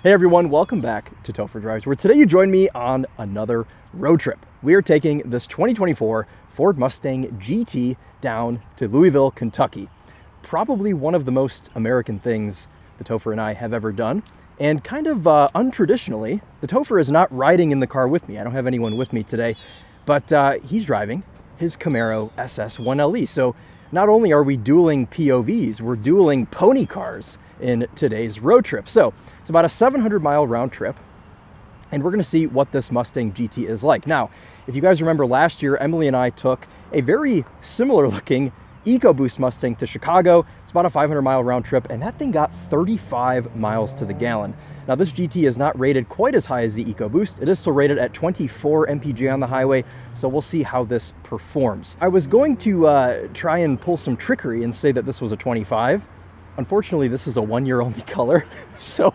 Hey everyone, welcome back to Topher Drives, where today you join me on another road trip. We are taking this 2024 Ford Mustang GT down to Louisville, Kentucky. Probably one of the most American things the Topher and I have ever done. And kind of untraditionally, the Topher is not riding in the car with me. I don't have anyone with me today, but he's driving his Camaro SS 1LE. So not only are we dueling POVs, we're dueling pony cars in today's road trip. So it's about a 700-mile round trip, and we're going to see what this Mustang GT is like. Now, if you guys remember last year, Emily and I took a very similar-looking EcoBoost Mustang to Chicago. It's about a 500-mile round trip, and that thing got 35 miles to the gallon. Now, this GT is not rated quite as high as the EcoBoost. It is still rated at 24 mpg on the highway, so we'll see how this performs. I was going to try and pull some trickery and say that this was a 25. Unfortunately, this is a one-year-only color, so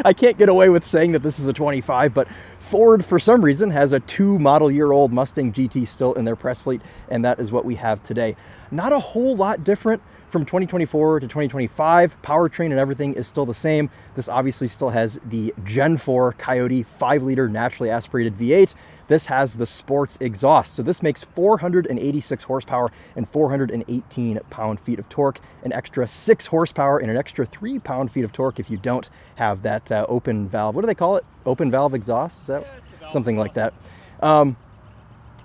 I can't get away with saying that this is a 25, but Ford, for some reason, has a 2-model-year-old Mustang GT still in their press fleet, and that is what we have today. Not a whole lot different from 2024 to 2025. Powertrain and everything is still the same. This obviously still has the Gen 4 Coyote 5-liter naturally aspirated V8. This has the sports exhaust. So this makes 486 horsepower and 418 pound-feet of torque, an extra 6 horsepower and an extra 3 pound-feet of torque if you don't have that open valve. What do they call it? Open valve exhaust? Is that something like that?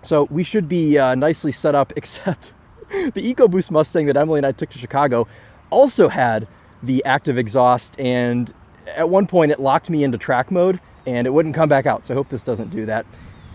So we should be nicely set up, except the EcoBoost Mustang that Emily and I took to Chicago also had the active exhaust, and at one point it locked me into track mode and it wouldn't come back out. So I hope this doesn't do that.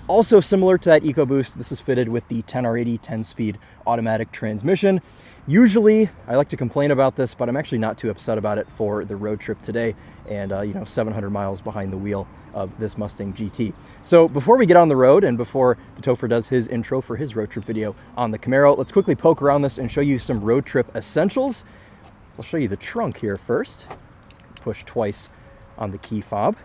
Also similar to that EcoBoost, this is fitted with the 10R80 10-speed automatic transmission. Usually, I like to complain about this, but I'm actually not too upset about it for the road trip today and, 700 miles behind the wheel of this Mustang GT. So before we get on the road and before the Topher does his intro for his road trip video on the Camaro, let's quickly poke around this and show you some road trip essentials. I'll show you the trunk here first. Push twice on the key fob.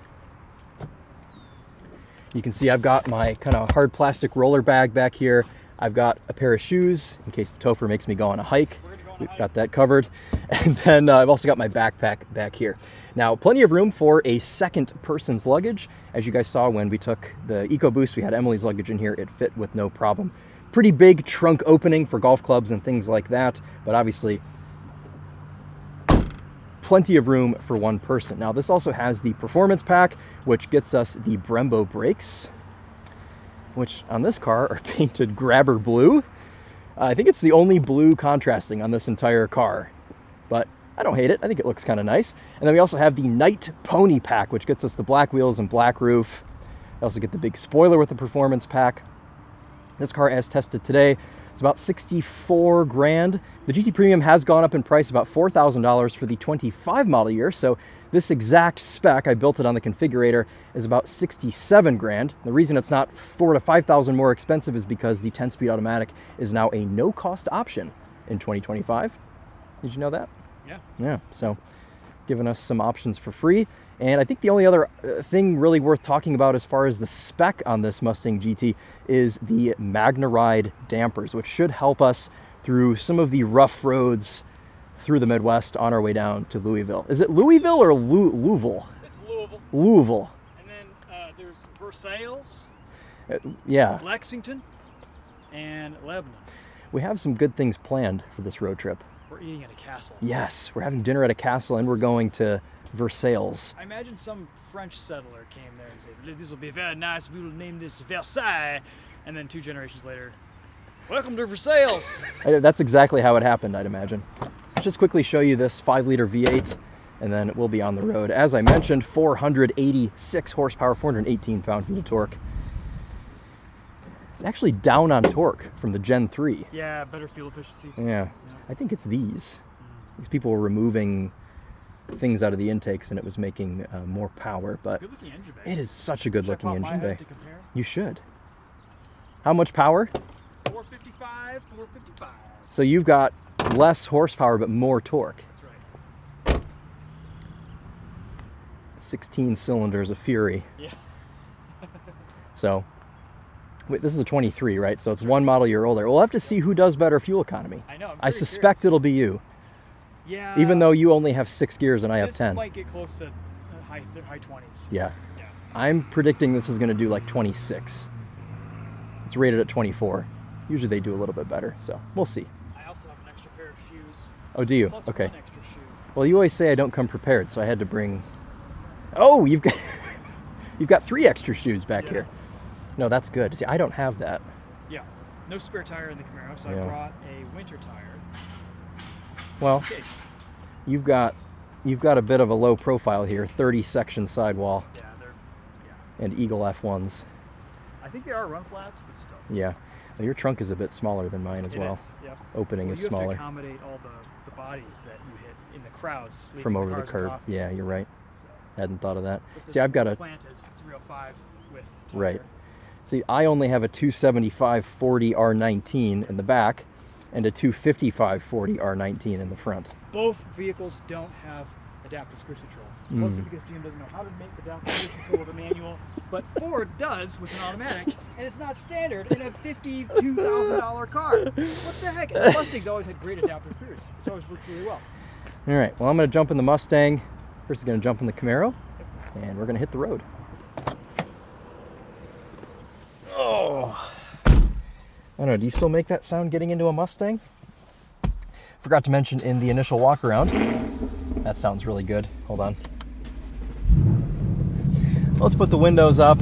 You can see I've got my kind of hard plastic roller bag back here. I've got a pair of shoes in case the Topher makes me go on a hike. We've got that covered. And then I've also got my backpack back here. Now, plenty of room for a second person's luggage. As you guys saw when we took the EcoBoost, we had Emily's luggage in here. It fit with no problem. Pretty big trunk opening for golf clubs and things like that, but obviously plenty of room for one person. Now, this also has the performance pack, which gets us the Brembo brakes, which on this car are painted grabber blue. I think it's the only blue contrasting on this entire car, but I don't hate it. I think it looks kind of nice. And then we also have the Nite pony pack, which gets us the black wheels and black roof. I also get the big spoiler with the performance pack. This car, as tested today, it's about 64 grand. The GT Premium has gone up in price about $4,000 for the 25 model year. So this exact spec, I built it on the configurator, is about 67 grand. The reason it's not $4,000 to $5,000 more expensive is because the 10-speed automatic is now a no-cost option in 2025. Did you know that? Yeah. Yeah, so giving us some options for free. And I think the only other thing really worth talking about as far as the spec on this Mustang GT is the Magneride dampers, which should help us through some of the rough roads through the Midwest on our way down to Louisville. Is it Louisville or Louisville? It's Louisville. Louisville. And then there's Versailles, yeah. Lexington, and Lebanon. We have some good things planned for this road trip. We're eating at a castle. Yes, we're having dinner at a castle, and we're going to Versailles. I imagine some French settler came there and said, "This will be very nice. We will name this Versailles." And then 2 generations later, "Welcome to Versailles." That's exactly how it happened, I'd imagine. Let's just quickly show you this 5-liter V8, and then we'll be on the road. As I mentioned, 486 horsepower, 418 pound-feet of torque. It's actually down on torque from the Gen 3. Yeah, better fuel efficiency. Yeah. I think it's these. These people were removing things out of the intakes and it was making more power, but Good looking engine bay. it is such a good looking engine bay. To compare? You should. How much power? 455, 455. So you've got less horsepower but more torque. That's right. 16 cylinders of fury. Yeah. So wait, this is a 23, right? So it's 1 model year older. We'll have to see who does better fuel economy. I know. I suspect it'll be you. Yeah. Even though you only have 6 gears and I have this 10. might get close to high high 20s. Yeah. Yeah. I'm predicting this is going to do like 26. It's rated at 24. Usually they do a little bit better, so we'll see. I also have an extra pair of shoes. Oh, do you? Plus Okay. one extra shoe. Well, you always say I don't come prepared, so I had to bring... Oh, you've got you've got 3 extra shoes back Yeah. here. No, that's good. See, I don't have that. Yeah. No spare tire in the Camaro, so Yeah. I brought a winter tire. Well, Just in case. you've got a bit of a low profile here, 30 section sidewall Yeah, and Eagle F1s. I think they are run flats, but still. Yeah. Well, your trunk is a bit smaller than mine as It well. is, yep. Opening Well, is you have smaller. to accommodate all the bodies that you hit in the crowds leaving From over the cars and curb. coffee. Yeah, you're right. So Hadn't thought of that. this See, is I've got a... planted 305 with Topher. Right. See, I only have a 275 40 R19 in the back and a 255 40 R19 in the front. Both vehicles don't have adaptive cruise control. Mostly because GM doesn't know how to make adaptive cruise control with a manual, but Ford does with an automatic, and it's not standard in a $52,000 car. What the heck? And the Mustang's always had great adaptive cruise. It's always worked really well. All right, well, I'm going to jump in the Mustang. Chris is going to jump in the Camaro, and we're going to hit the road. Oh. I don't know, do you still make that sound getting into a Mustang? Forgot to mention in the initial walk around, that sounds really good. Hold on. Let's put the windows up.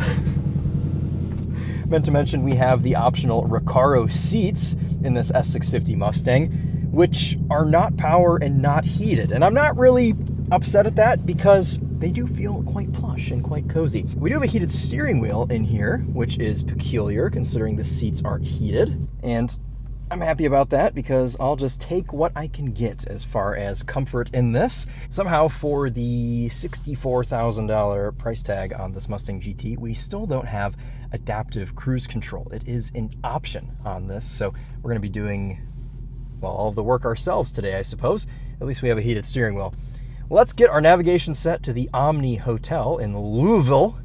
Meant to mention we have the optional Recaro seats in this S650 Mustang, which are not power and not heated. And I'm not really upset at that because they do feel quite plush and quite cozy. We do have a heated steering wheel in here, which is peculiar considering the seats aren't heated. And I'm happy about that because I'll just take what I can get as far as comfort in this. Somehow for the $64,000 price tag on this Mustang GT, we still don't have adaptive cruise control. It is an option on this, so we're going to be doing, well, all of the work ourselves today, I suppose. At least we have a heated steering wheel. Let's get our navigation set to the Omni Hotel in Louisville.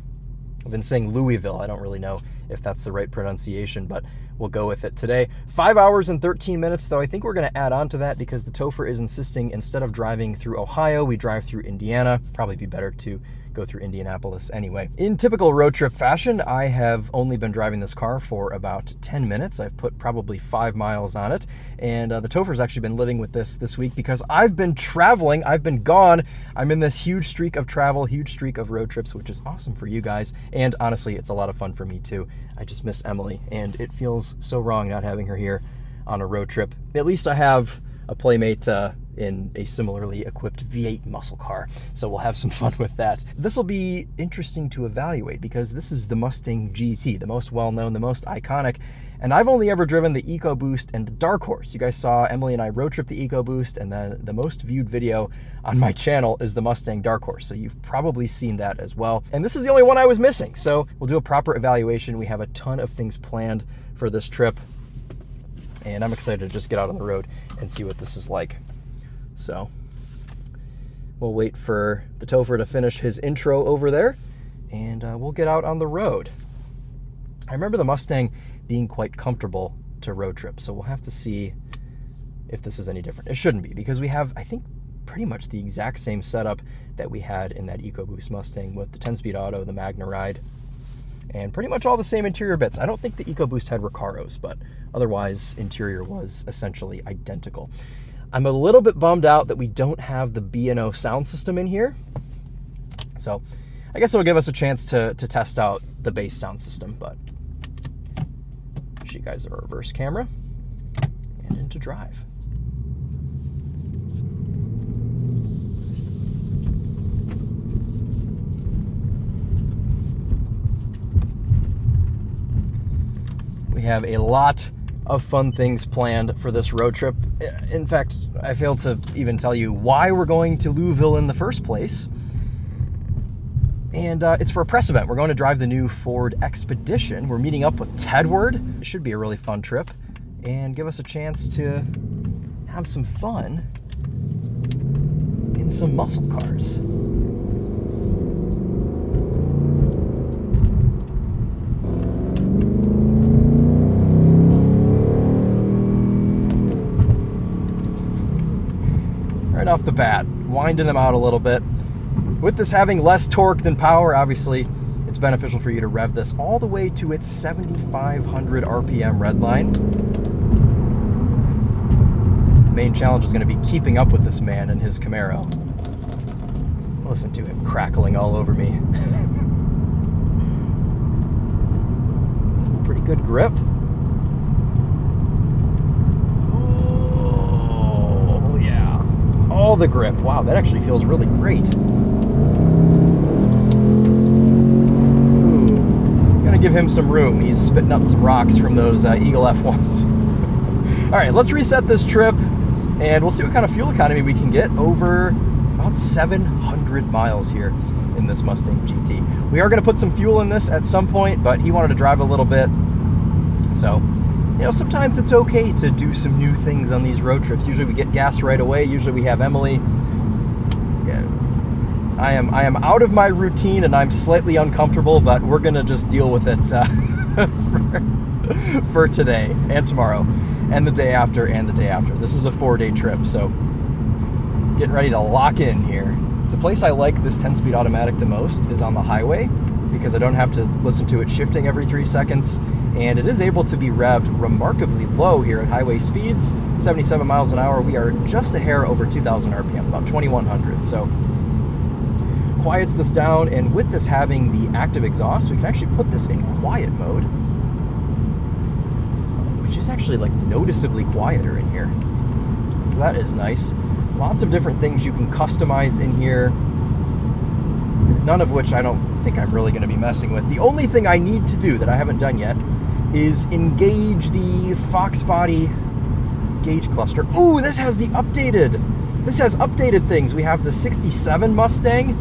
I've been saying Louisville. I don't really know if that's the right pronunciation, but we'll go with it today. 5 hours and 13 minutes, though I think we're going to add on to that because the Topher is insisting instead of driving through Ohio, we drive through Indiana. Probably be better to go through Indianapolis anyway. In typical road trip fashion, I have only been driving this car for about 10 minutes. I've put probably 5 miles on it, and the Topher's actually been living with this week because I've been traveling. I've been gone. I'm in this huge streak of travel, huge streak of road trips, which is awesome for you guys, and honestly, it's a lot of fun for me too. I just miss Emily, and it feels so wrong not having her here on a road trip. At least I have a playmate in a similarly equipped V8 muscle car, so we'll have some fun with that. This will be interesting to evaluate because this is the Mustang GT, the most well-known, the most iconic, and I've only ever driven the EcoBoost and the Dark Horse. You guys saw Emily and I road trip the EcoBoost, and then the most viewed video on my channel is the Mustang Dark Horse, so you've probably seen that as well. And this is the only one I was missing, so we'll do a proper evaluation. We have a ton of things planned for this trip, and I'm excited to just get out on the road and see what this is like. So we'll wait for the Topher to finish his intro over there, and we'll get out on the road. I remember the Mustang being quite comfortable to road trip, so we'll have to see if this is any different. It shouldn't be, because we have, I think, pretty much the exact same setup that we had in that EcoBoost Mustang with the 10-speed auto, the Magneride, and pretty much all the same interior bits. I don't think the EcoBoost had Recaros, but otherwise interior was essentially identical. I'm a little bit bummed out that we don't have the B&O sound system in here, so I guess it'll give us a chance to test out the base sound system, but show you guys a reverse camera and into drive. We have a lot of fun things planned for this road trip. In fact, I failed to even tell you why we're going to Louisville in the first place. And it's for a press event. We're going to drive the new Ford Expedition. We're meeting up with Tedward. It should be a really fun trip and give us a chance to have some fun in some muscle cars. Right off the bat, winding them out a little bit. With this having less torque than power, obviously, it's beneficial for you to rev this all the way to its 7,500 RPM redline. Main challenge is going to be keeping up with this man and his Camaro. Listen to him crackling all over me. Pretty good grip. Oh, yeah. All the grip. Wow, that actually feels really great. Ooh. Gotta give him some room. He's spitting up some rocks from those Eagle F1s. All right, let's reset this trip, and we'll see what kind of fuel economy we can get over about 700 miles here in this Mustang GT. We are going to put some fuel in this at some point, but he wanted to drive a little bit. So, you know, sometimes it's okay to do some new things on these road trips. Usually we get gas right away. Usually we have Emily. Yeah, I am out of my routine and I'm slightly uncomfortable, but we're going to just deal with it for today and tomorrow and the day after and the day after. This is a 4-day trip, so getting ready to lock in here. The place I like this 10-speed automatic the most is on the highway, because I don't have to listen to it shifting every 3 seconds, and it is able to be revved remarkably low here at highway speeds. 77 miles an hour. We are just a hair over 2,000 RPM, about 2,100. So quiets this down, and with this having the active exhaust, we can actually put this in quiet mode, which is actually like noticeably quieter in here. So that is nice. Lots of different things you can customize in here, none of which I don't think I'm really going to be messing with. The only thing I need to do that I haven't done yet is engage the Fox Body gauge cluster. Ooh, this has updated things. We have the 67 Mustang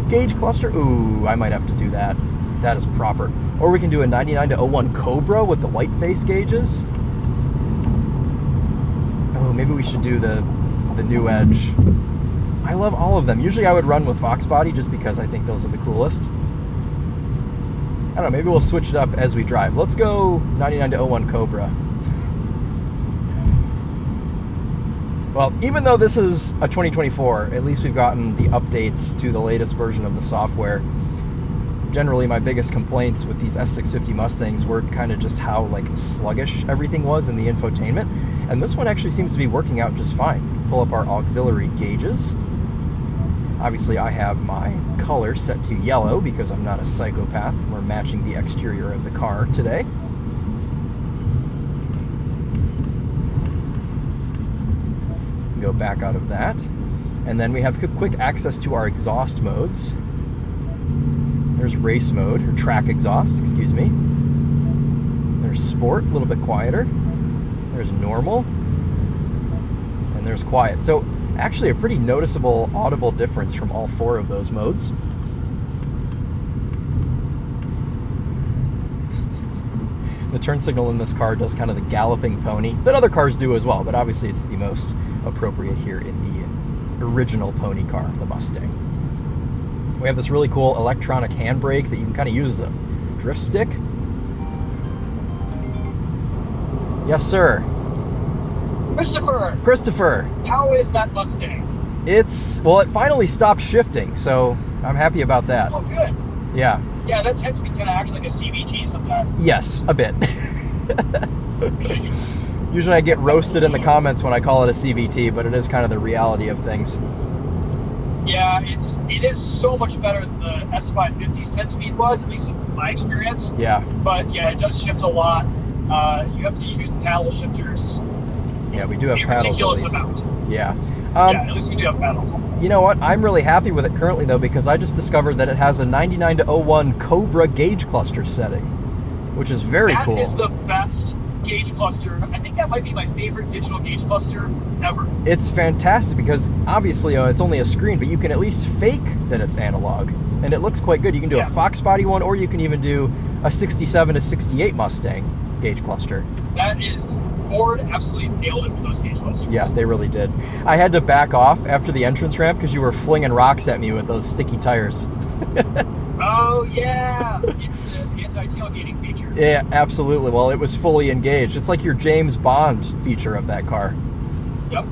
gauge cluster. Ooh, I might have to do that. That is proper. Or we can do a 99-01 Cobra with the white face gauges. Oh, maybe we should do the new Edge. I love all of them. Usually I would run with Fox Body just because I think those are the coolest. I don't know, maybe we'll switch it up as we drive. Let's go 99-01 Cobra. Well, even though this is a 2024, at least we've gotten the updates to the latest version of the software. Generally, my biggest complaints with these S650 Mustangs were kind of just how like sluggish everything was in the infotainment. And this one actually seems to be working out just fine. Pull up our auxiliary gauges. Obviously, I have my color set to yellow because I'm not a psychopath. We're matching the exterior of the car today. Go back out of that. And then we have quick access to our exhaust modes. There's race mode, or track exhaust, excuse me. There's sport, a little bit quieter. There's normal. And there's quiet. So actually a pretty noticeable audible difference from all 4 of those modes. The turn signal in this car does kind of the galloping pony that other cars do as well, but obviously it's the most appropriate here in the original pony car, the Mustang. We have this really cool electronic handbrake that you can kind of use as a drift stick. Yes, sir. Christopher. How is that Mustang? It finally stopped shifting, so I'm happy about that. Oh, good. Yeah. Yeah, that tends to be kind of acts like a CVT sometimes. Yes, a bit. Usually I get roasted in the comments when I call it a CVT, but it is kind of the reality of things. Yeah, it is so much better than the S550's 10-speed was, at least in my experience. Yeah. But yeah, it does shift a lot. You have to use the paddle shifters. Yeah, we do have paddles at least. Amount. Yeah. Yeah, at least we do have paddles. You know what? I'm really happy with it currently, though, because I just discovered that it has a 99-01 Cobra gauge cluster setting, which is very cool. That is the best gauge cluster. I think that might be my favorite digital gauge cluster ever. It's fantastic because obviously it's only a screen, but you can at least fake that it's analog, and it looks quite good. You can do a Fox Body one, or you can even do a 67 to 68 Mustang gauge cluster. That is... Ford absolutely nailed it with those gauge clusters. Yeah, they really did. I had to back off after the entrance ramp because you were flinging rocks at me with those sticky tires. Oh, yeah. It's the anti-tailgating feature. Yeah, absolutely. Well, it was fully engaged. It's like your James Bond feature of that car. Yep.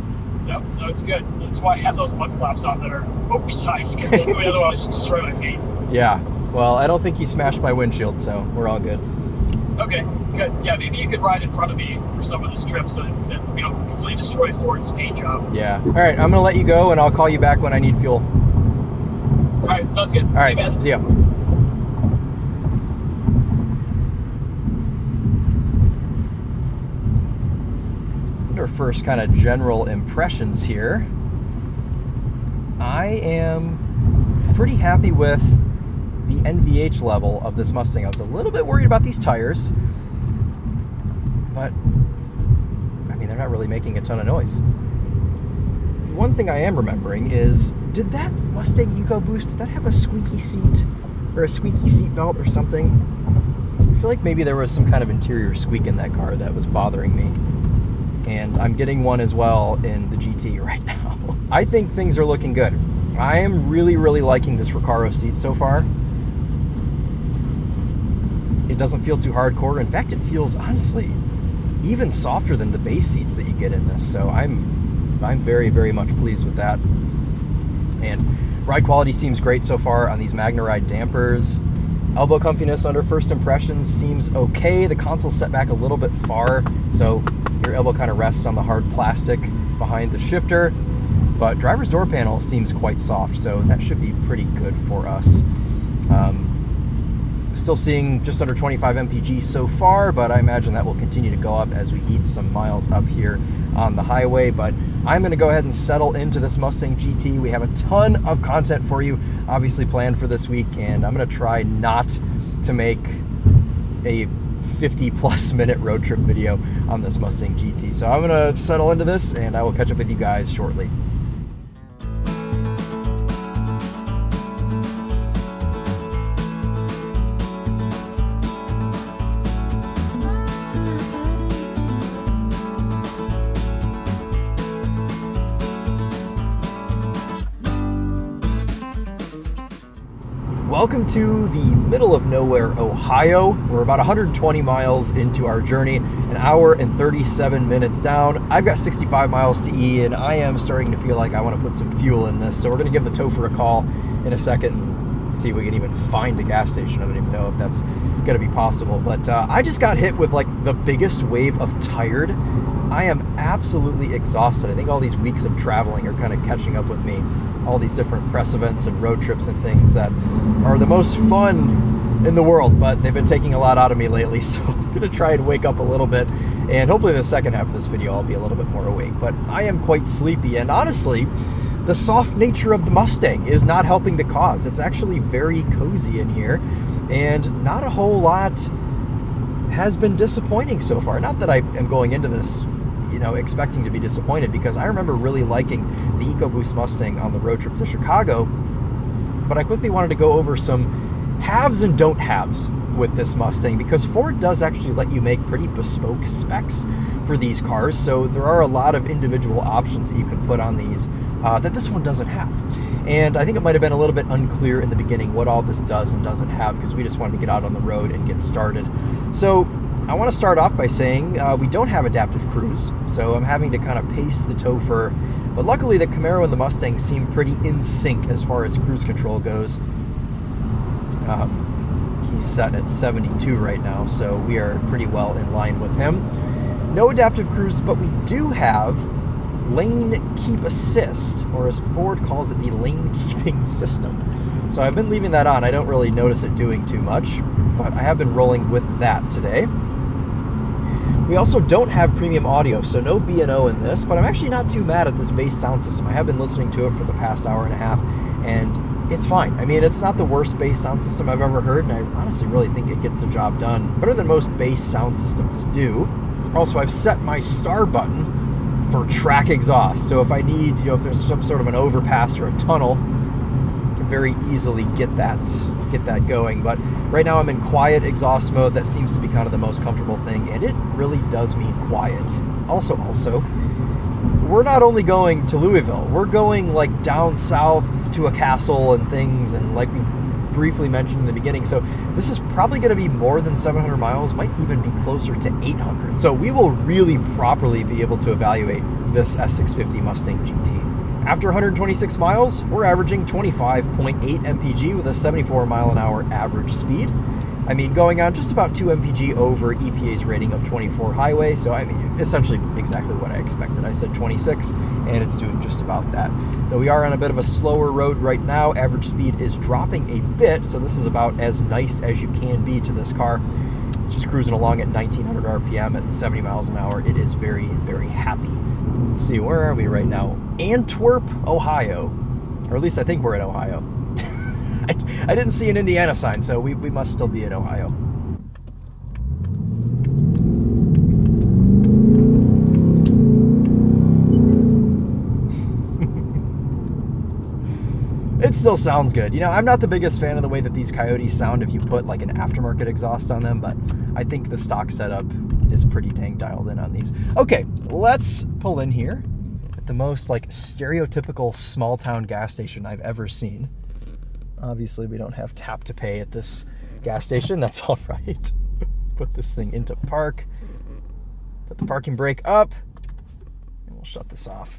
No, it's good. It's That's why I have those mud flaps on that are oversized, because otherwise I'll just destroy my paint. Yeah. Well, I don't think you smashed my windshield, so we're all good. Okay, good. Yeah, maybe you could ride in front of me for some of this trip so that we don't completely destroy Ford's paint job. Yeah. All right, I'm gonna let you go, and I'll call you back when I need fuel. All right, sounds good. All right, see ya. Our first kind of general impressions here. I am pretty happy with the NVH level of this Mustang. I was a little bit worried about these tires, but I mean, they're not really making a ton of noise. One thing I am remembering is, did that Mustang EcoBoost, did that have a squeaky seat or a squeaky seat belt or something? I feel like maybe there was some kind of interior squeak in that car that was bothering me. And I'm getting one as well in the GT right now. I think things are looking good. I am really, really liking this Recaro seat so far. It doesn't feel too hardcore. In fact, it feels, honestly, even softer than the base seats that you get in this. So I'm very, very much pleased with that. And ride quality seems great so far on these Magneride dampers. Elbow comfiness under first impressions seems okay. The console's set back a little bit far, so your elbow kind of rests on the hard plastic behind the shifter. But driver's door panel seems quite soft, so that should be pretty good for us. Still seeing just under 25 mpg so far, but I imagine that will continue to go up as we eat some miles up here on the highway. But I'm going to go ahead and settle into this Mustang GT. We have a ton of content for you, obviously planned for this week, and I'm going to try not to make a 50+ minute road trip video on this Mustang GT. So I'm going to settle into this, and I will catch up with you guys shortly. Welcome to the middle of nowhere, Ohio. We're about 120 miles into our journey, an hour and 37 minutes down. I've got 65 miles to eat, and I am starting to feel like I want to put some fuel in this. So we're going to give the Topher a call in a second and see if we can even find a gas station. I don't even know if that's going to be possible. But I just got hit with like the biggest wave of tired. I am absolutely exhausted. I think all these weeks of traveling are kind of catching up with me. All these different press events and road trips and things that are the most fun in the world, but they've been taking a lot out of me lately, so I'm gonna try and wake up a little bit, and hopefully the second half of this video I'll be a little bit more awake. But I am quite sleepy, and honestly, the soft nature of the Mustang is not helping the cause. It's actually very cozy in here, and not a whole lot has been disappointing so far. Not that I am going into this expecting to be disappointed, because I remember really liking the EcoBoost Mustang on the road trip to Chicago, but I quickly wanted to go over some haves and don't haves with this Mustang, because Ford does actually let you make pretty bespoke specs for these cars, so there are a lot of individual options that you can put on these that this one doesn't have. And I think it might have been a little bit unclear in the beginning what all this does and doesn't have, because we just wanted to get out on the road and get started. So I want to start off by saying we don't have adaptive cruise, so I'm having to kind of pace the Topher, but luckily the Camaro and the Mustang seem pretty in sync as far as cruise control goes. He's set at 72 right now, so we are pretty well in line with him. No adaptive cruise, but we do have lane keep assist, or as Ford calls it, the lane keeping system. So I've been leaving that on. I don't really notice it doing too much, but I have been rolling with that today. We also don't have premium audio, so no B&O in this, but I'm actually not too mad at this bass sound system. I have been listening to it for the past hour and a half, and it's fine. I mean, it's not the worst bass sound system I've ever heard, and I honestly really think it gets the job done better than most bass sound systems do. Also, I've set my star button for track exhaust, so if I need, if there's some sort of an overpass or a tunnel, I can very easily get that going. But right now I'm in quiet exhaust mode. That seems to be kind of the most comfortable thing, and it really does mean quiet. Also, we're not only going to Louisville, we're going like down south to a castle and things, and like we briefly mentioned in the beginning, so this is probably going to be more than 700 miles, might even be closer to 800. So we will really properly be able to evaluate this S650 Mustang GT. After 126 miles, we're averaging 25.8 mpg with a 74 mile an hour average speed. I mean, going on just about 2 mpg over EPA's rating of 24 highway, so I mean, essentially exactly what I expected. I said 26, and it's doing just about that. Though we are on a bit of a slower road right now, average speed is dropping a bit, so this is about as nice as you can be to this car. It's just cruising along at 1900 RPM at 70 miles an hour. It is very, very happy. Let's see, where are we right now? Antwerp, Ohio. Or at least I think we're in Ohio. I didn't see an Indiana sign, so we must still be in Ohio. It still sounds good. You know, I'm not the biggest fan of the way that these Coyotes sound if you put like an aftermarket exhaust on them, but I think the stock setup is pretty dang dialed in on these. Okay, let's pull in here at the most like stereotypical small town gas station I've ever seen. Obviously, we don't have tap to pay at this gas station. That's all right. Put this thing into park. Put the parking brake up. And we'll shut this off.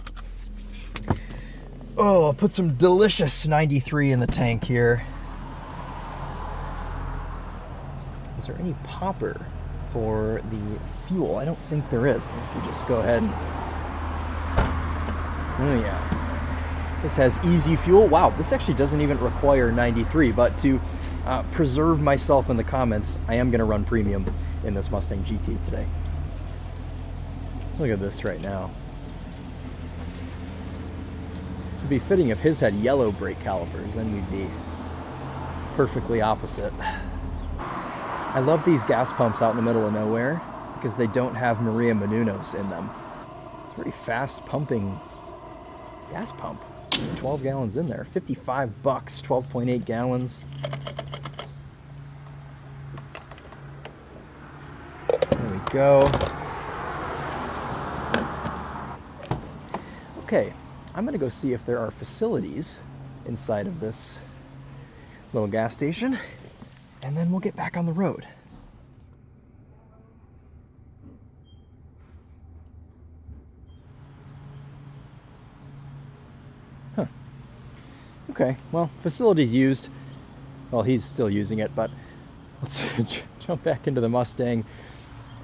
Oh, I'll put some delicious 93 in the tank here. Is there any popper for the fuel? I don't think there is. We just go ahead and... Oh, yeah. This has easy fuel. Wow, this actually doesn't even require 93, but to preserve myself in the comments, I am going to run premium in this Mustang GT today. Look at this right now. It'd be fitting if his had yellow brake calipers, then we'd be perfectly opposite. I love these gas pumps out in the middle of nowhere because they don't have Maria Menounos in them. It's a very fast pumping gas pump. 12 gallons in there, 55 bucks, 12.8 gallons. There we go. Okay, I'm gonna go see if there are facilities inside of this little gas station, and then we'll get back on the road. Okay, well, facilities used. Well, he's still using it, but let's jump back into the Mustang,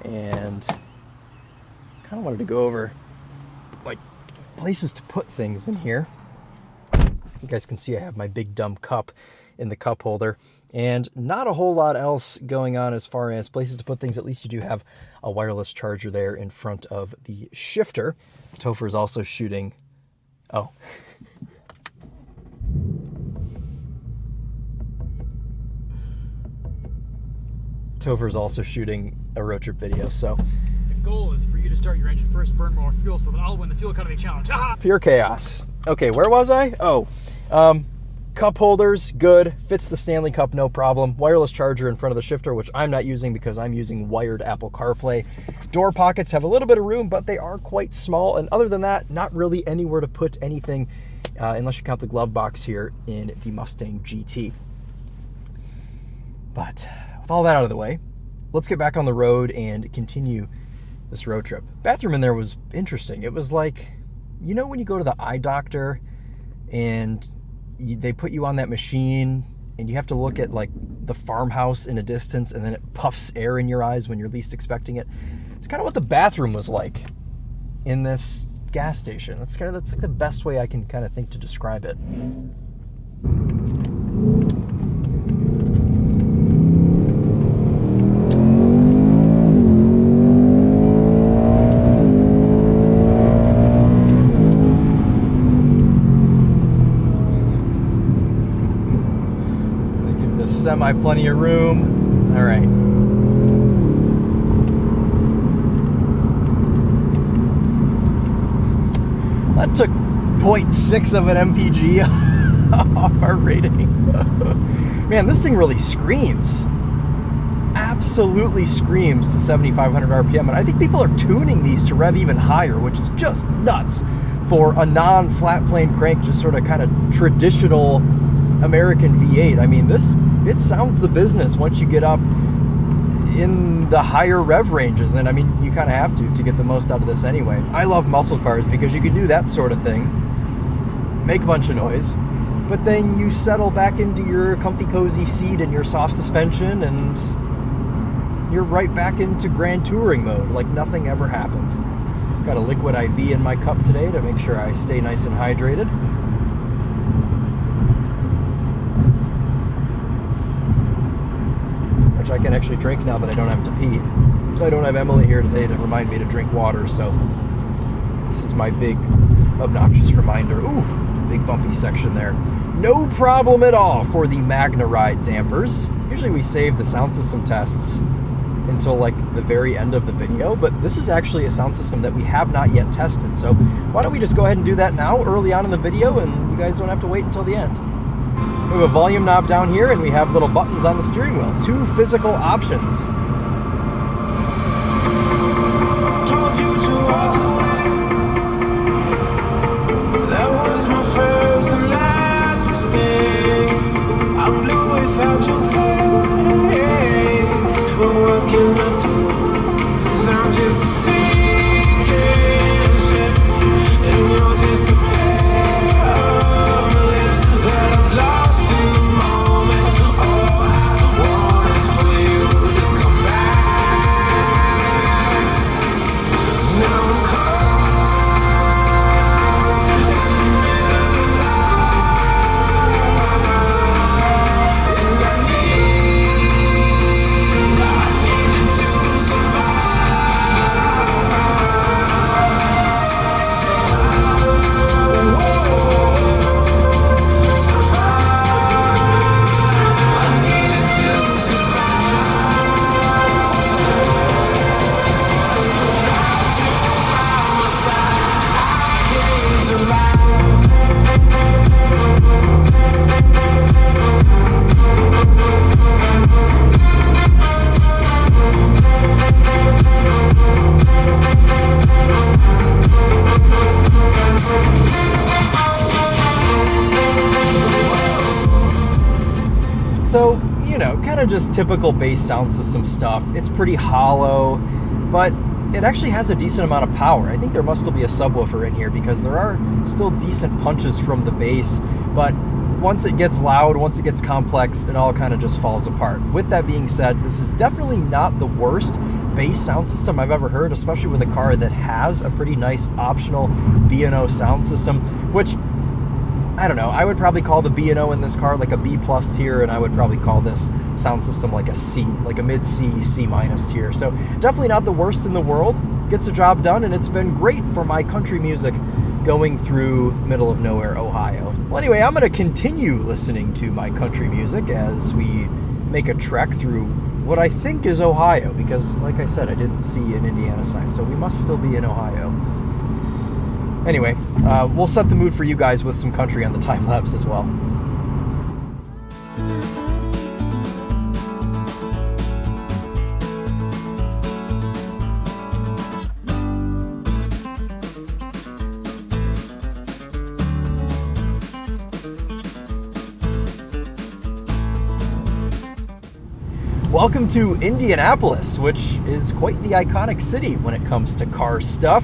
and kind of wanted to go over like places to put things in here. You guys can see I have my big dumb cup in the cup holder, and not a whole lot else going on as far as places to put things. At least you do have a wireless charger there in front of the shifter. Topher is also shooting. Oh. Topher's also shooting a road trip video, so the goal is for you to start your engine first, burn more fuel, so that I'll win the fuel economy challenge. Pure chaos. Okay, where was I? Oh, cup holders, good. Fits the Stanley Cup, no problem. Wireless charger in front of the shifter, which I'm not using because I'm using wired Apple CarPlay. Door pockets have a little bit of room, but they are quite small. And other than that, not really anywhere to put anything unless you count the glove box here in the Mustang GT. But with all that out of the way, let's get back on the road and continue this road trip. Bathroom in there was interesting. It was like, you know when you go to the eye doctor and they put you on that machine and you have to look at like the farmhouse in a distance and then it puffs air in your eyes when you're least expecting it? It's kind of what the bathroom was like in this gas station. That's like the best way I can kind of think to describe it. Semi plenty of room. All right. That took 0.6 of an mpg off our rating. Man, this thing really screams. Absolutely screams to 7,500 RPM. And I think people are tuning these to rev even higher, which is just nuts for a non-flat plane crank, just sort of kind of traditional American V8. I mean, it sounds the business once you get up in the higher rev ranges, and I mean, you kind of have to get the most out of this anyway. I love muscle cars because you can do that sort of thing make a bunch of noise, but then you settle back into your comfy cozy seat and your soft suspension and you're right back into grand touring mode like nothing ever happened. Got a liquid IV in my cup today to make sure I stay nice and hydrated. Which I can actually drink now that I don't have to pee. I don't have Emily here today to remind me to drink water, so this is my big obnoxious reminder. Ooh, big bumpy section there. No problem at all for the Magneride dampers. Usually we save the sound system tests until like the very end of the video, but this is actually a sound system that we have not yet tested, so why don't we just go ahead and do that now early on in the video and you guys don't have to wait until the end. We have a volume knob down here and we have little buttons on the steering wheel. 2 physical options. Told you to walk away. That was my first and last mistake. I'm blue without your face. But what can I do? 'Cause I'm just a sinking ship, and you're just a pair of lips that I've lost in the moment. All I want is for you to come back. Now I'm caught in the middle of life, and I need you to So, you know, kind of just typical bass sound system stuff. It's pretty hollow, but it actually has a decent amount of power. I think there must still be a subwoofer in here because there are still decent punches from the bass, but once it gets loud, once it gets complex, it all kind of just falls apart. With that being said, this is definitely not the worst bass sound system I've ever heard, especially with a car that has a pretty nice optional B&O sound system, which, I don't know, I would probably call the B&O in this car like a B+ tier, and I would probably call this sound system like a C, like a mid-C, C- tier. So definitely not the worst in the world. Gets the job done, and it's been great for my country music going through middle of nowhere, Ohio. Well, anyway, I'm going to continue listening to my country music as we make a trek through what I think is Ohio, because like I said, I didn't see an Indiana sign, so we must still be in Ohio. Anyway, we'll set the mood for you guys with some country on the time lapse as well. Welcome to Indianapolis, which is quite the iconic city when it comes to car stuff.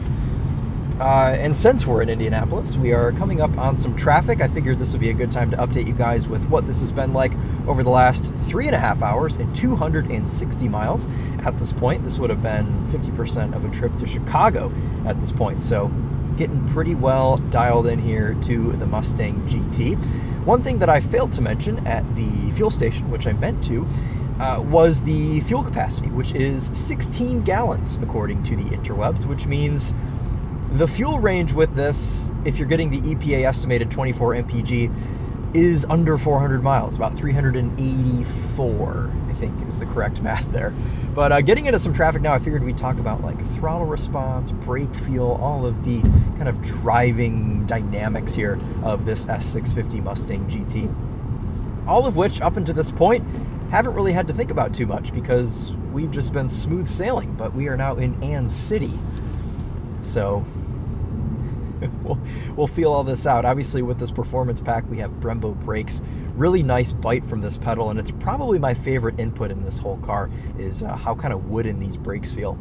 And since we're in Indianapolis, we are coming up on some traffic. I figured this would be a good time to update you guys with what this has been like over the last 3.5 hours and 260 miles. At this point, this would have been 50% of a trip to Chicago at this point. So getting pretty well dialed in here to the Mustang GT. One thing that I failed to mention at the fuel station, which I meant to, was the fuel capacity, which is 16 gallons according to the interwebs, which means the fuel range with this, if you're getting the EPA estimated 24 mpg, is under 400 miles, about 384, I think is the correct math there. But getting into some traffic now, I figured we'd talk about like throttle response, brake feel, all of the kind of driving dynamics here of this S650 Mustang GT. All of which, up until this point, haven't really had to think about too much because we've just been smooth sailing, but we are now in Ann City. So we'll feel all this out. Obviously, with this performance pack, we have Brembo brakes. Really nice bite from this pedal, and it's probably my favorite input in this whole car is how kind of wooden these brakes feel.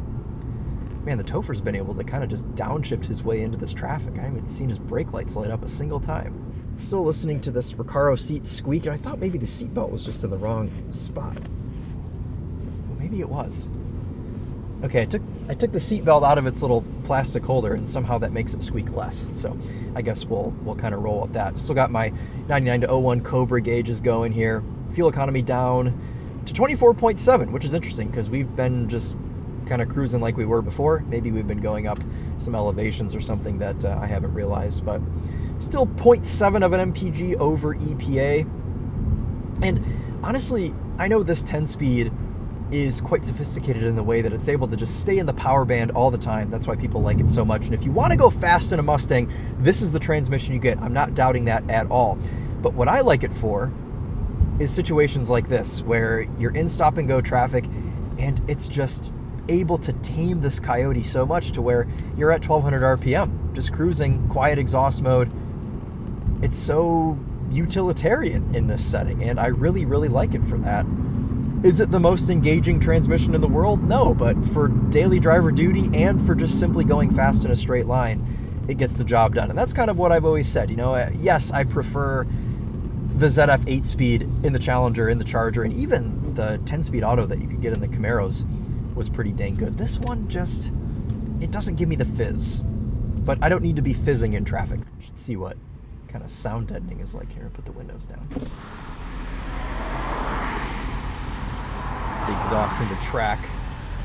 Man, the Topher's been able to kind of just downshift his way into this traffic. I haven't seen his brake lights light up a single time. Still listening to this Recaro Seats squeak, and I thought maybe the seatbelt was just in the wrong spot. Well, maybe it was. Okay, I took the seatbelt out of its little plastic holder, and somehow that makes it squeak less. So I guess we'll kind of roll with that. Still got my 99 to 01 Cobra gauges going here. Fuel economy down to 24.7, which is interesting because we've been just kind of cruising like we were before. Maybe we've been going up some elevations or something that I haven't realized, but still 0.7 of an mpg over EPA. And honestly, I know this 10-speed is quite sophisticated in the way that it's able to just stay in the power band all the time. That's why people like it so much. And if you want to go fast in a Mustang, this is the transmission you get. I'm not doubting that at all. But what I like it for is situations like this, where you're in stop and go traffic and it's just able to tame this Coyote so much to where you're at 1200 RPM, just cruising, quiet exhaust mode. It's so utilitarian in this setting, and I really, really like it for that. Is it the most engaging transmission in the world? No, but for daily driver duty and for just simply going fast in a straight line, it gets the job done. And that's kind of what I've always said. You know, yes, I prefer the ZF 8-speed in the Challenger, in the Charger, and even the 10-speed auto that you could get in the Camaros was pretty dang good. This one just, it doesn't give me the fizz. But I don't need to be fizzing in traffic. Should see what kind of sound deadening is like here. Put the windows down. The exhaust into track.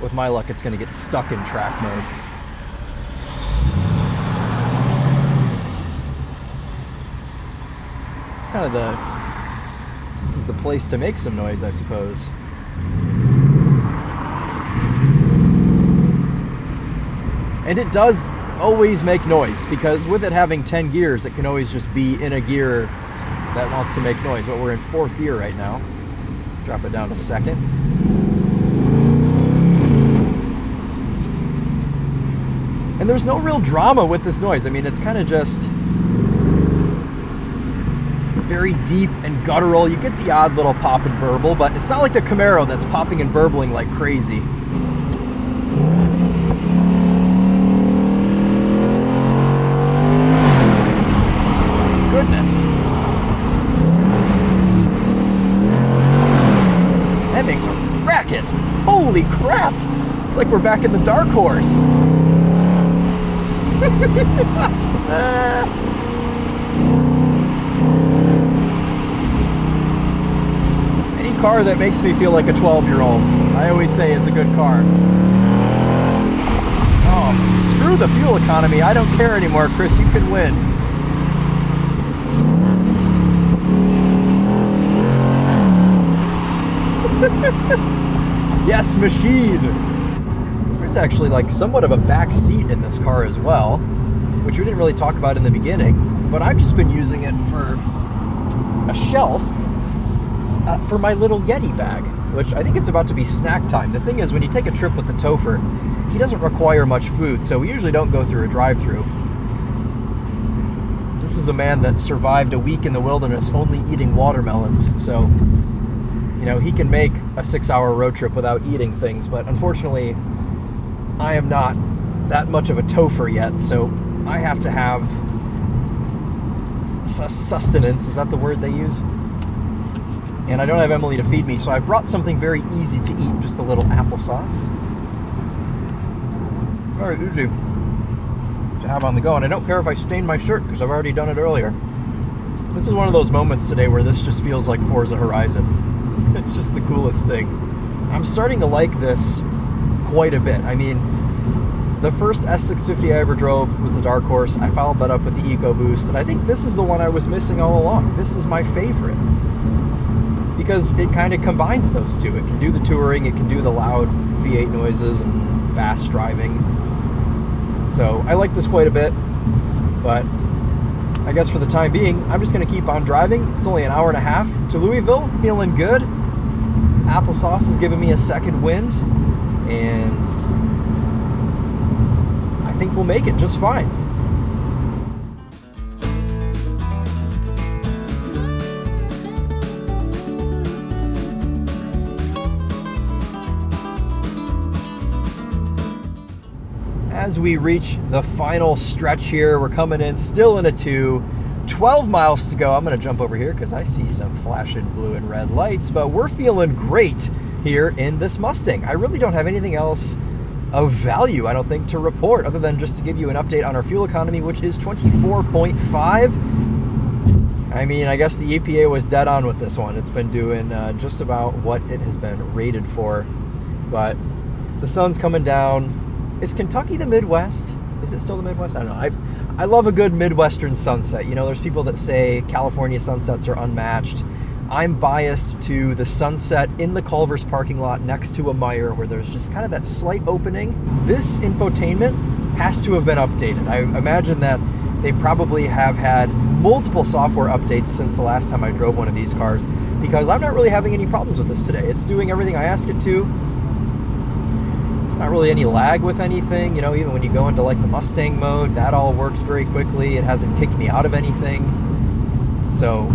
With my luck, it's going to get stuck in track mode. It's kind of this is the place to make some noise, I suppose. And it does always make noise, because with it having 10 gears, it can always just be in a gear that wants to make noise. But we're in 4th gear right now. Drop it down to 2nd. And there's no real drama with this noise. I mean, it's kind of just very deep and guttural. You get the odd little pop and burble, but it's not like the Camaro that's popping and burbling like crazy. Goodness. That makes a racket. Holy crap. It's like we're back in the Dark Horse. Any car that makes me feel like a 12-year-old, I always say is a good car. Oh, screw the fuel economy. I don't care anymore, Chris. You can win. Yes, machine. There's actually like somewhat of a back seat in this car as well, which we didn't really talk about in the beginning, but I've just been using it for a shelf for my little Yeti bag, which I think it's about to be snack time. The thing is, when you take a trip with the Topher, he doesn't require much food, so we usually don't go through a drive-through. This is a man that survived a week in the wilderness only eating watermelons, so you know, he can make a 6-hour road trip without eating things, but unfortunately, I am not that much of a Topher yet, so I have to have sustenance. Is that the word they use? And I don't have Emily to feed me, so I brought something very easy to eat, just a little applesauce. Very easy to have on the go, and I don't care if I stain my shirt, because I've already done it earlier. This is one of those moments today where this just feels like Forza Horizon. It's just the coolest thing. I'm starting to like this quite a bit. I mean, the first S650 I ever drove was the Dark Horse. I followed that up with the EcoBoost, and I think this is the one I was missing all along. This is my favorite, because it kind of combines those two. It can do the touring, it can do the loud V8 noises and fast driving. So I like this quite a bit, but I guess for the time being, I'm just going to keep on driving. It's only an hour and a half to Louisville, feeling good. Applesauce has given me a second wind, and I think we'll make it just fine. as we reach the final stretch here, we're coming in still in a 2. 12 miles to go. I'm going to jump over here because I see some flashing blue and red lights, but we're feeling great here in this Mustang. I really don't have anything else of value, I don't think, to report other than just to give you an update on our fuel economy, which is 24.5. I mean, I guess the EPA was dead on with this one. It's been doing just about what it has been rated for, but the sun's coming down. Is Kentucky the Midwest? Is it still the Midwest? I don't know. I love a good Midwestern sunset. You know, there's people that say California sunsets are unmatched. I'm biased to the sunset in the Culver's parking lot next to a Meijer where there's just kind of that slight opening. This infotainment has to have been updated. I imagine that they probably have had multiple software updates since the last time I drove one of these cars, because I'm not really having any problems with this today. It's doing everything I ask it to. There's not really any lag with anything. You know, even when you go into like the Mustang mode, that all works very quickly. It hasn't kicked me out of anything. So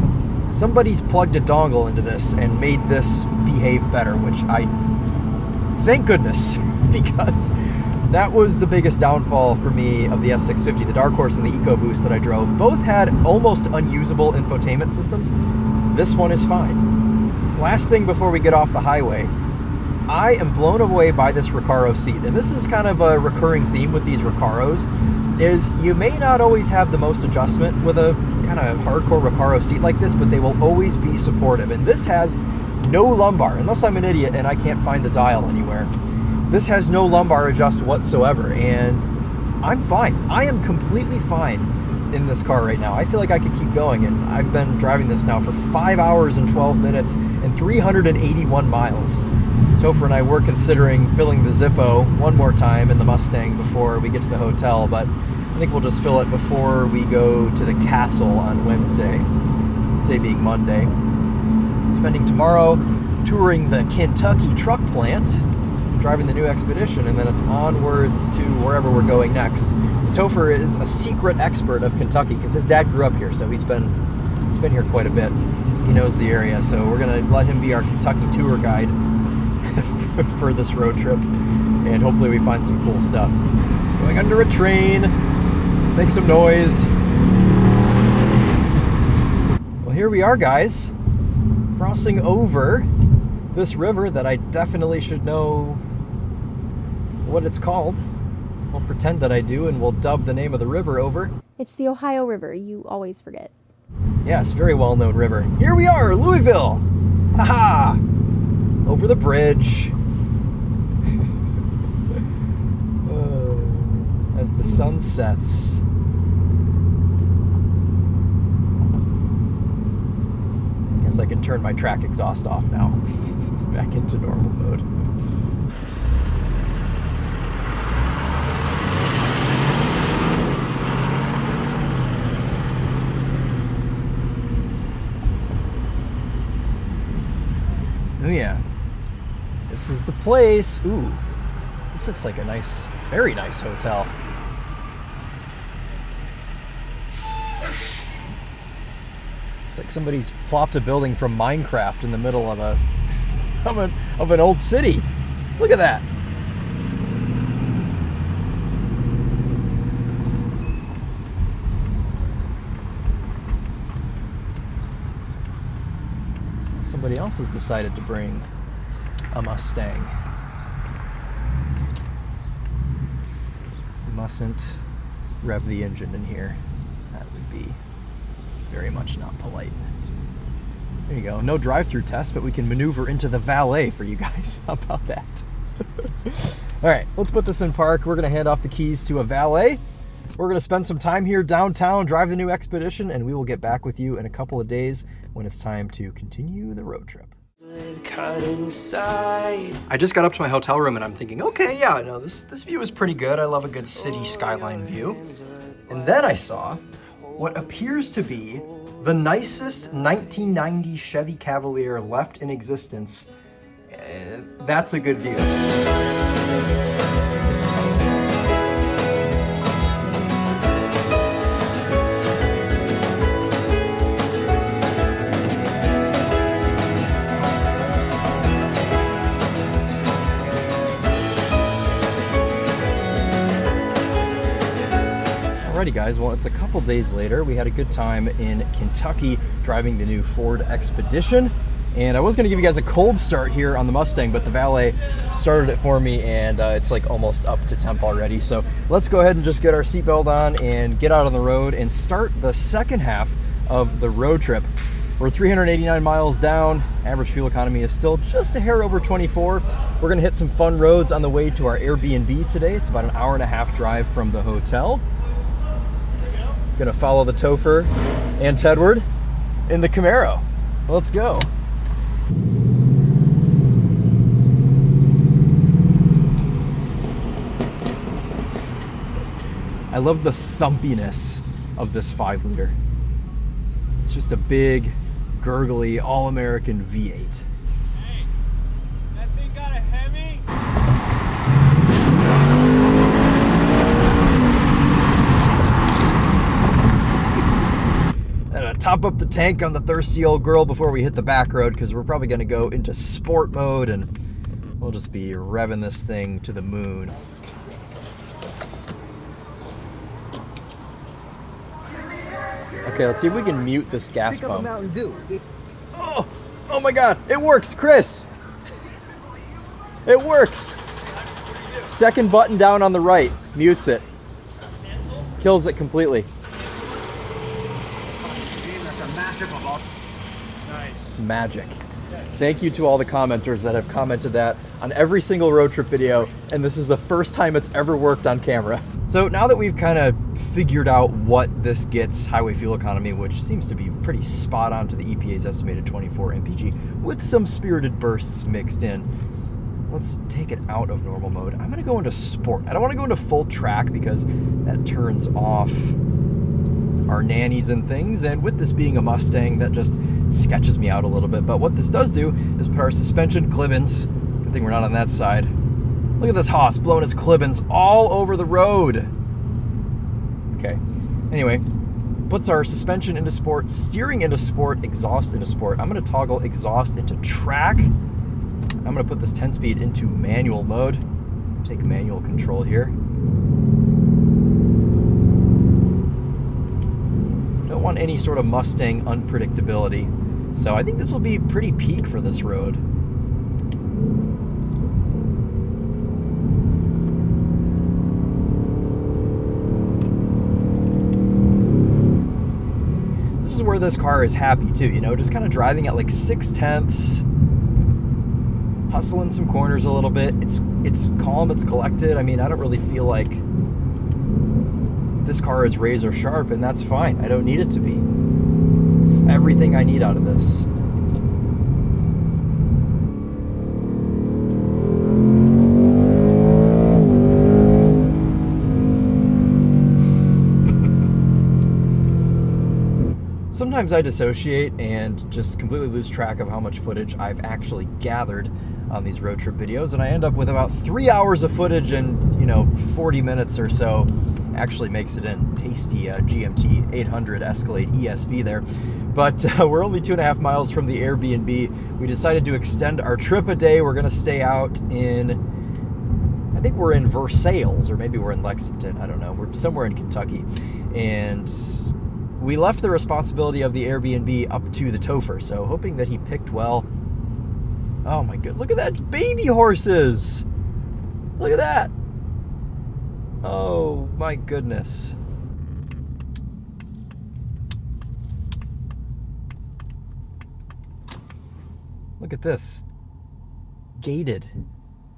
somebody's plugged a dongle into this and made this behave better, which I thank goodness, because that was the biggest downfall for me of the S650. The Dark Horse and the EcoBoost that I drove both had almost unusable infotainment systems. This one is fine. Last thing before we get off the highway, I am blown away by this Recaro seat. And this is kind of a recurring theme with these Recaros, is you may not always have the most adjustment with a kind of hardcore Recaro seat like this, but they will always be supportive. And this has no lumbar, unless I'm an idiot and I can't find the dial anywhere. This has no lumbar adjust whatsoever, and I'm fine. I am completely fine in this car right now. I feel like I could keep going, and I've been driving this now for 5 hours and 12 minutes and 381 miles. Topher and I were considering filling the Zippo one more time in the Mustang before we get to the hotel, but I think we'll just fill it before we go to the castle on Wednesday, today being Monday. Spending tomorrow touring the Kentucky truck plant, driving the new Expedition, and then it's onwards to wherever we're going next. Topher is a secret expert of Kentucky because his dad grew up here, so he's been here quite a bit. He knows the area, so we're gonna let him be our Kentucky tour guide for this road trip, and hopefully we find some cool stuff. Going under a train. Let's make some noise. Well, here we are, guys, crossing over this river that I definitely should know what it's called. I'll pretend that I do, and we'll dub the name of the river over. It's the Ohio River. You always forget. Yes, very well-known river. Here we are, Louisville. Haha! Over the bridge. As the sun sets. I guess I can turn my track exhaust off now. Back into normal mode. Oh yeah. This is the place. Ooh, this looks like a nice, very nice hotel. It's like somebody's plopped a building from Minecraft in the middle of an old city. Look at that. Somebody else has decided to bring a Mustang. You mustn't rev the engine in here. That would be very much not polite. There you go. No drive-through test, but we can maneuver into the valet for you guys. How about that? All right, let's put this in park. We're going to hand off the keys to a valet. We're going to spend some time here downtown, drive the new Expedition, and we will get back with you in a couple of days when it's time to continue the road trip. I just got up to my hotel room and I'm thinking, okay, yeah, no, this view is pretty good. I love a good city skyline view. And then I saw what appears to be the nicest 1990 Chevy Cavalier left in existence. That's a good view. Alrighty guys, well it's a couple days later. We had a good time in Kentucky driving the new Ford Expedition. And I was gonna give you guys a cold start here on the Mustang, but the valet started it for me and it's like almost up to temp already. So let's go ahead and just get our seatbelt on and get out on the road and start the second half of the road trip. We're 389 miles down. Average fuel economy is still just a hair over 24. We're gonna hit some fun roads on the way to our Airbnb today. It's about an hour-and-a-half drive from the hotel. Gonna follow the Topher and Tedward in the Camaro. Let's go. I love the thumpiness of this 5-liter. It's just a big, gurgly, all-American V8. Hey, that thing got a Hemi? And top up the tank on the thirsty old girl before we hit the back road, because we're probably gonna go into sport mode and we'll just be revving this thing to the moon. Okay, let's see if we can mute this gas pump. Oh my God, it works, Chris. It works. Second button down on the right, mutes it. Kills it completely. Nice. Magic. Thank you to all the commenters that have commented that on every single road trip video, and this is the first time it's ever worked on camera. So now that we've kind of figured out what this gets highway fuel economy, which seems to be pretty spot on to the EPA's estimated 24 mpg with some spirited bursts mixed in, let's take it out of normal mode. I'm gonna go into sport. I don't wanna go into full track because that turns off our nannies and things, and with this being a Mustang, that just sketches me out a little bit. But what this does do is put our suspension clibbins, good thing we're not on that side. Look at this hoss blowing his clibbins all over the road. Okay, anyway, puts our suspension into sport, steering into sport, exhaust into sport. I'm gonna toggle exhaust into track. I'm gonna put this 10-speed into manual mode. Take manual control here. Don't want any sort of Mustang unpredictability. So I think this will be pretty peak for this road. This is where this car is happy too, you know, just kind of driving at like 6/10, hustling some corners a little bit. It's calm, it's collected. I mean, I don't really feel like this car is razor sharp, and that's fine. I don't need it to be. It's everything I need out of this. Sometimes I dissociate and just completely lose track of how much footage I've actually gathered on these road trip videos, and I end up with about 3 hours of footage and, you know, 40 minutes or so actually makes it in. Tasty GMT 800 Escalade ESV there. But we're only 2.5 miles from the Airbnb. We decided to extend our trip a day. We're gonna stay out in, I think we're in Versailles, or maybe we're in Lexington, I don't know. We're somewhere in Kentucky. And we left the responsibility of the Airbnb up to the Topher, so hoping that he picked well. Oh my god, look at that, baby horses! Look at that! Oh my goodness. Look at this. Gated.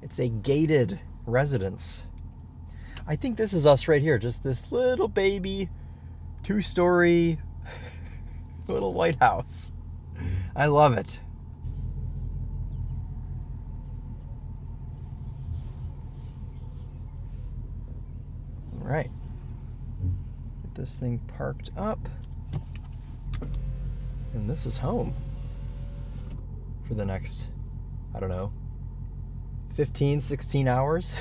It's a gated residence. I think this is us right here, just this little baby 2-story little white house. I love it. All right, get this thing parked up, and this is home for the next, I don't know, 15, 16 hours.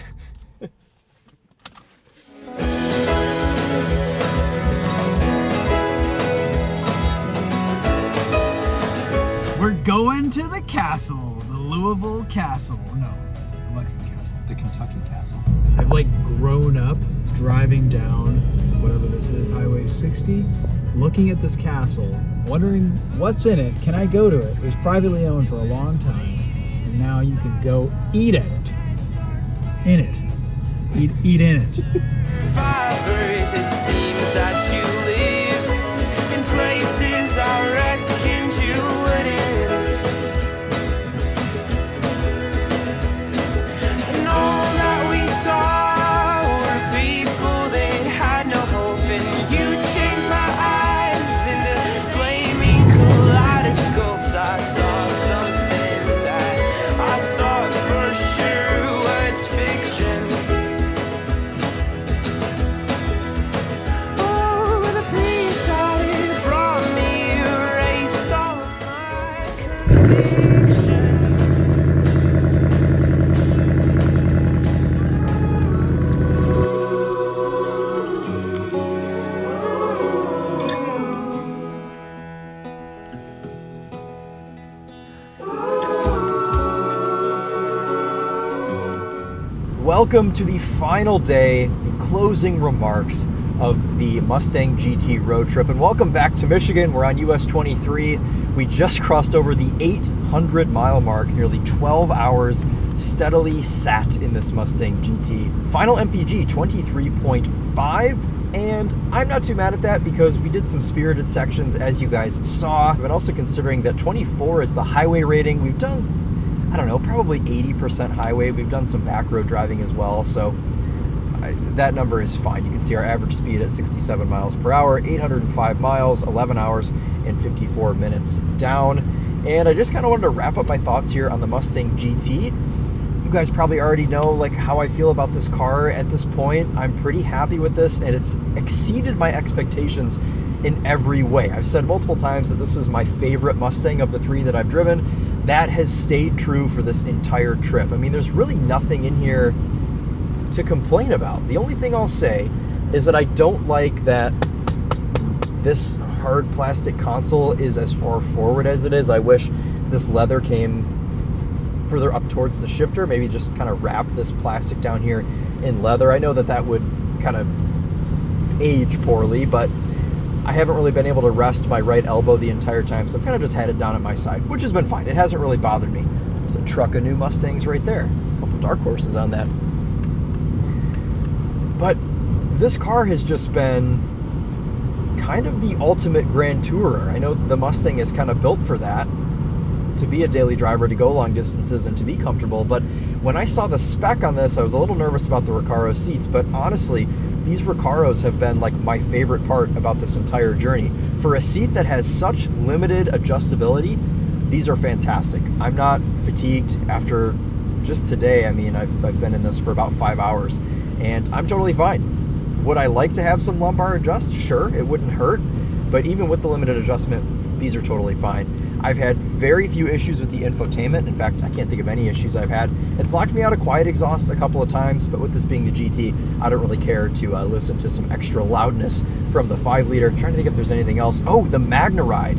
We're going to the castle, the Louisville Castle. No, the Lexington Castle. The Kentucky Castle. I've like grown up driving down whatever this is, Highway 60, looking at this castle, wondering what's in it. Can I go to it? It was privately owned for a long time, and now you can go eat at it. In it. Eat in it. Survivors, it seems that you lived in places I reckoned you wouldn't. And all that we saw were people that had no hope, and you changed my eyes into flaming kaleidoscopes. I saw something that I thought for sure was fiction. Welcome to the final day, the closing remarks of the Mustang GT road trip, and welcome back to Michigan. We're on US 23. We just crossed over the 800-mile mark, nearly 12 hours steadily sat in this Mustang GT. Final MPG 23.5, and I'm not too mad at that because we did some spirited sections, as you guys saw, and also considering that 24 is the highway rating, we've done, I don't know, probably 80% highway. We've done some back road driving as well, so that number is fine. You can see our average speed at 67 miles per hour, 805 miles, 11 hours and 54 minutes down. And I just kind of wanted to wrap up my thoughts here on the Mustang GT. You guys probably already know like how I feel about this car at this point. I'm pretty happy with this, and it's exceeded my expectations in every way. I've said multiple times that this is my favorite Mustang of the three that I've driven. That has stayed true for this entire trip. I mean, there's really nothing in here to complain about. The only thing I'll say is that I don't like that this hard plastic console is as far forward as it is. I wish this leather came further up towards the shifter, maybe just kind of wrap this plastic down here in leather. I know that that would kind of age poorly, but I haven't really been able to rest my right elbow the entire time, so I've kind of just had it down at my side, which has been fine. It hasn't really bothered me. There's a truck of new Mustangs right there. A couple dark horses on that. But this car has just been kind of the ultimate grand tourer. I know the Mustang is kind of built for that, to be a daily driver, to go long distances and to be comfortable. But when I saw the spec on this, I was a little nervous about the Recaro seats, but honestly, these Recaros have been like my favorite part about this entire journey. For a seat that has such limited adjustability, these are fantastic. I'm not fatigued after just today. I mean, I've been in this for about 5 hours, and I'm totally fine. Would I like to have some lumbar adjust? Sure, it wouldn't hurt, but even with the limited adjustment, these are totally fine. I've had very few issues with the infotainment. In fact, I can't think of any issues I've had. It's locked me out of quiet exhaust a couple of times, but with this being the GT, I don't really care to listen to some extra loudness from the 5-liter. Trying to think if there's anything else. Oh, the Magneride.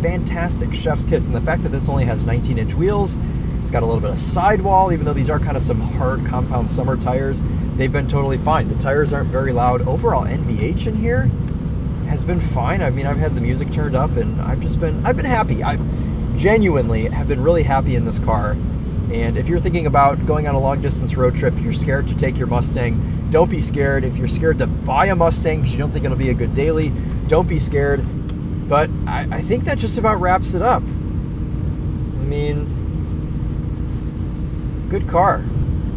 Fantastic chef's kiss. And the fact that this only has 19-inch wheels, it's got a little bit of sidewall, even though these are kind of some hard compound summer tires, they've been totally fine. The tires aren't very loud. Overall NVH in here has been fine. I mean, I've had the music turned up, and I've been happy. I genuinely have been really happy in this car. And if you're thinking about going on a long distance road trip, you're scared to take your Mustang, don't be scared. If you're scared to buy a Mustang because you don't think it'll be a good daily, don't be scared. But I think that just about wraps it up. I mean, good car.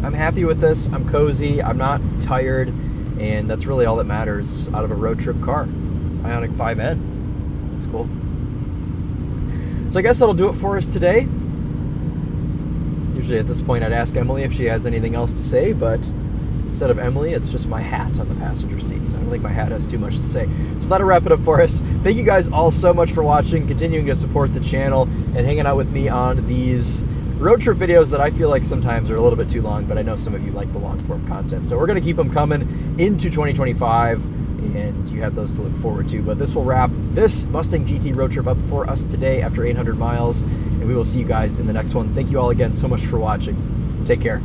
I'm happy with this. I'm cozy. I'm not tired. And that's really all that matters out of a road trip car. It's Ioniq 5N. It's cool. So I guess that'll do it for us today. Usually at this point I'd ask Emily if she has anything else to say, but instead of Emily, it's just my hat on the passenger seat. So I don't think my hat has too much to say. So that'll wrap it up for us. Thank you guys all so much for watching, continuing to support the channel, and hanging out with me on these road trip videos that I feel like sometimes are a little bit too long, but I know some of you like the long form content. So we're going to keep them coming into 2025, and you have those to look forward to. But this will wrap this Mustang GT road trip up for us today after 800 miles, and we will see you guys in the next one. Thank you all again so much for watching. Take care.